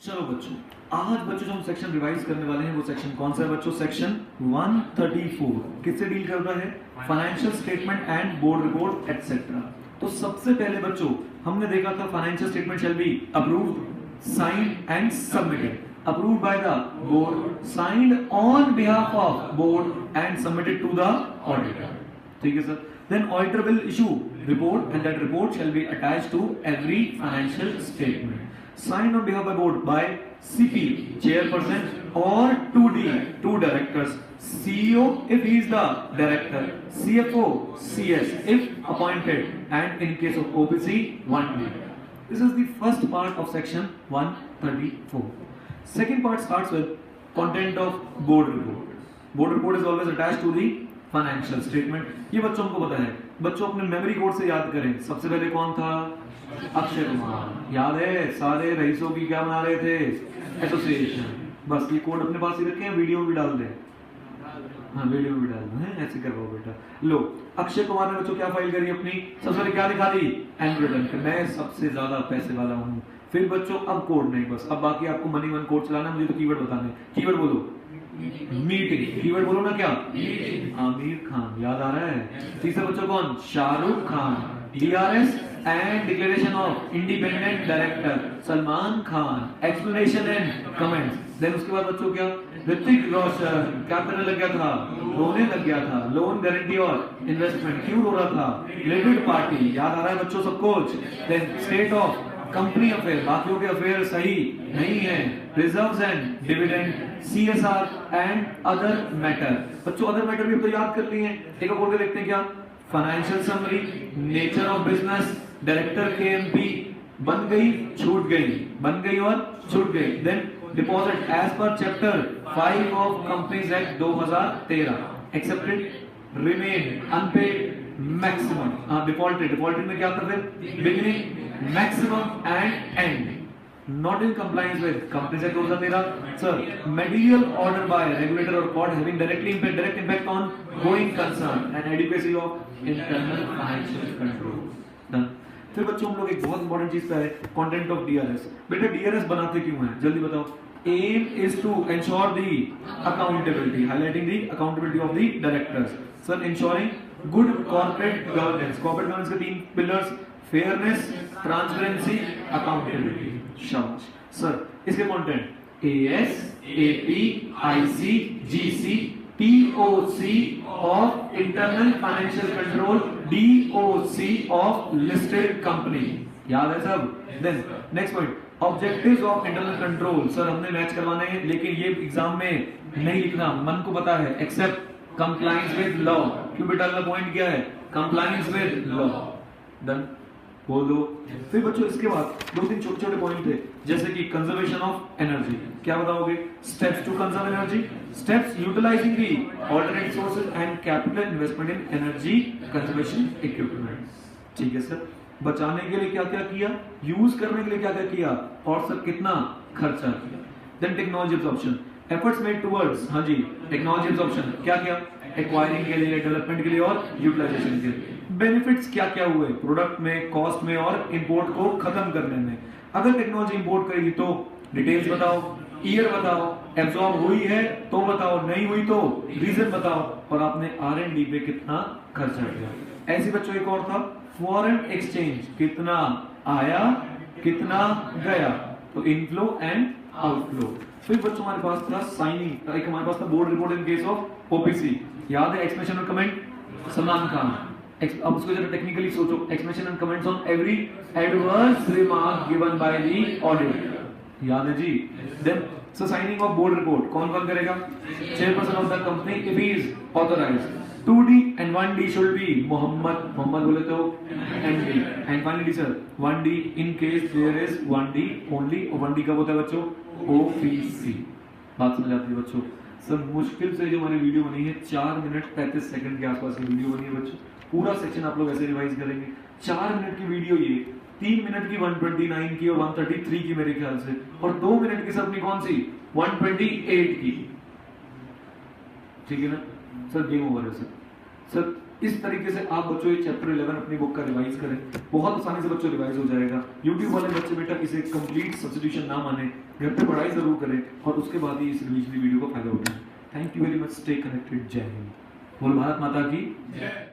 चलो बच्चों, आज बच्चों जो हम सेक्शन रिवाइज करने वाले हैं वो सेक्शन कौन सा है बच्चों? सेक्शन 134 किससे डील कर रहा है? Financial statement and board report etcetera. तो सबसे पहले बच्चों हमने देखा था financial statement shall be approved, signed and submitted. Approved by the board, signed on behalf of board and submitted to the auditor. ठीक है sir. Then auditor will issue report and that report shall be attached to every financial statement. Signed on behalf of board by CP, chairperson, or 2D, two directors. CEO if he is the director, CFO, CS if appointed, and in case of OPC, 1D. This is the first part of section 134. Second part starts with content of board report. Board report is always attached to the financial statement. ये बच्चों को पता है, बच्चों अपने memory code से याद करें। सबसे पहले कौन था? अक्षय कुमार। याद है? सारे रईसों की क्या बना रहे थे? एसोसिएशन। बस ये कोड अपने पास ही रखे हैं, वीडियो में भी डाल दे। हाँ, वीडियो में भी डाल दो, ऐसे करवाओ बेटा। लो, अक्षय कुमार ने बच्चों क्या फाइल करी अपनी? सबसे पहले क्या दिखा दी? Annual return. मैं सबसे ज्यादा पैसे वाला हूँ। फिर बच्चों अब कोड नहीं, बस अब बाकी आपको मनी वन कोड चलाना। मुझे तो कीवर्ड बताने। कीवर्ड बोलो। मीटिंग। कीवर्ड बोलो ना क्या? आमिर खान। याद आ रहा है? तीसरा बच्चों कौन? Shahrukh Khan. DRS and declaration of independent director Salman Khan. Explanation and comments. Then उसके बाद बच्चों क्या? ऋतिक रोशन क्या करने लग गया था? रोने लग गया था। लोन गारंटी और इन्वेस्टमेंट। क्यों रो रहा था? Related party. याद आ रहा है बच्चों सब कुछ? Then state of company affair, बाकियों के अफेयर सही नहीं है। Reserves and dividend, CSR and other matter. बच्चों अदर मैटर भी अब तो याद कर लिए हैं। एक और देखते हैं क्या? Financial summary, nature of business, director KMP, बन गई छूट गई, बन गई और छूट गई। Then deposit as per chapter 5 of companies act 2013, accepted, remain unpaid, maximum defaulted. Defaulted में क्या था फिर? Beginning, maximum and end. Not in compliance with Companies Act 2013. Sir, material order by regulator or court having direct impact on going concern and adequacy of internal financial control. Done. फिर बच्चों हम लोग एक बहुत इंपॉर्टेंट चीज पे है, content of DRS। बेटा DRS बनाते क्यों हैं? जल्दी बताओ। Aim is to ensure the accountability, highlighting the accountability of the directors. Sir, ensuring good corporate governance. Corporate governance के 3 pillars: फेयरनेस, ट्रांसपेरेंसी, अकाउंटेबिलिटी। शाबाश सर। इसके content AS, AP, IC, GC, TOC of internal financial control, DOC of listed company. याद है सब? Then next point, objectives of internal control. Sir हमने match करवाने हैं, लेकिन ये एग्जाम में नहीं लिखना, मन को पता है। Except compliance with law. क्यों बेटा? अगला पॉइंट क्या है? Compliance with law. डन, बोल दो। फिर बच्चों इसके बाद 2-3 छोटे छोटे पॉइंट थे, जैसे कि कंजर्वेशन ऑफ एनर्जी। क्या बताओगे? Steps to conserve energy, steps utilising the alternate sources and capital investment in energy conservation equipment. ठीक है सर। बचाने के लिए क्या क्या किया, यूज करने के लिए क्या क्या किया, और सर कितना खर्चा किया। Then technology absorption, efforts made towards, हाँ जी, टेक्नोलॉजी एब्जॉर्प्शन क्या किया? एक्वायरिंग के लिए, डेवलपमेंट के लिए और यूटिलाइजेशन के लिए। बेनिफिट्स क्या क्या हुए प्रोडक्ट में, कॉस्ट में और इंपोर्ट को खत्म करने में। अगर टेक्नोलॉजी इंपोर्ट करेगी तो डिटेल्स बताओ, ईयर बताओ, एब्जॉर्ब हुई है तो बताओ, नहीं हुई तो रीजन बताओ, और आपने R&D पे कितना खर्चा किया। ऐसे बच्चों एक और था, फॉरेन एक्सचेंज, कितना आया कितना गया, तो इनफ्लो एंड आउटफ्लो। फिर बच्चों हमारे पास था साइनिंग, एक हमारे पास था board report in case of OPC। याद है? एक्सप्लेनेशन और कमेंट, सलमान खान। अब उसको जरा टेक्निकली सोचो, explanation and comments on every adverse remark given by the auditor. याद है जी? Then so signing off board report कौन कौन करेगा? Chairperson of the company if he is authorised. 2D and 1D should be Muhammad. Muhammad बोले तो ND. And finally sir, 1D in case there is 1D only. और 1D कब होता है बच्चों? OPC. बात समझ आती है बच्चों? सर मुश्किल से जो हमारी वीडियो बनी है 4 मिनट 35 सेकंड के आसपास की वीडियो बनी है बच्चों। पूरा सेक्शन आप लोग ऐसे रिवाइज करेंगे। 4 मिनट की वीडियो ये, 3 मिनट की 129 की और 133 की मेरे ख्याल से, और 2 मिनट की सबने कौन सी 128 की। ठीक है ना सर, गेम ओवर है सर। इस तरीके से आप बच्चों ये चैप्टर 11 अपनी बुक का रिवाइज करें, बहुत आसानी से बच्चों रिवाइज हो जाएगा। YouTube वाले बच्चे बेटा इसे कंप्लीट सब्स्टिट्यूशन ना माने, घर पे पढ़ाई जरूर करें और उसके बाद ही इस रिवीजन वीडियो को फायदा उठाएं। Thank you very much, stay connected, जय हिंद, बोल भारत माता की जय।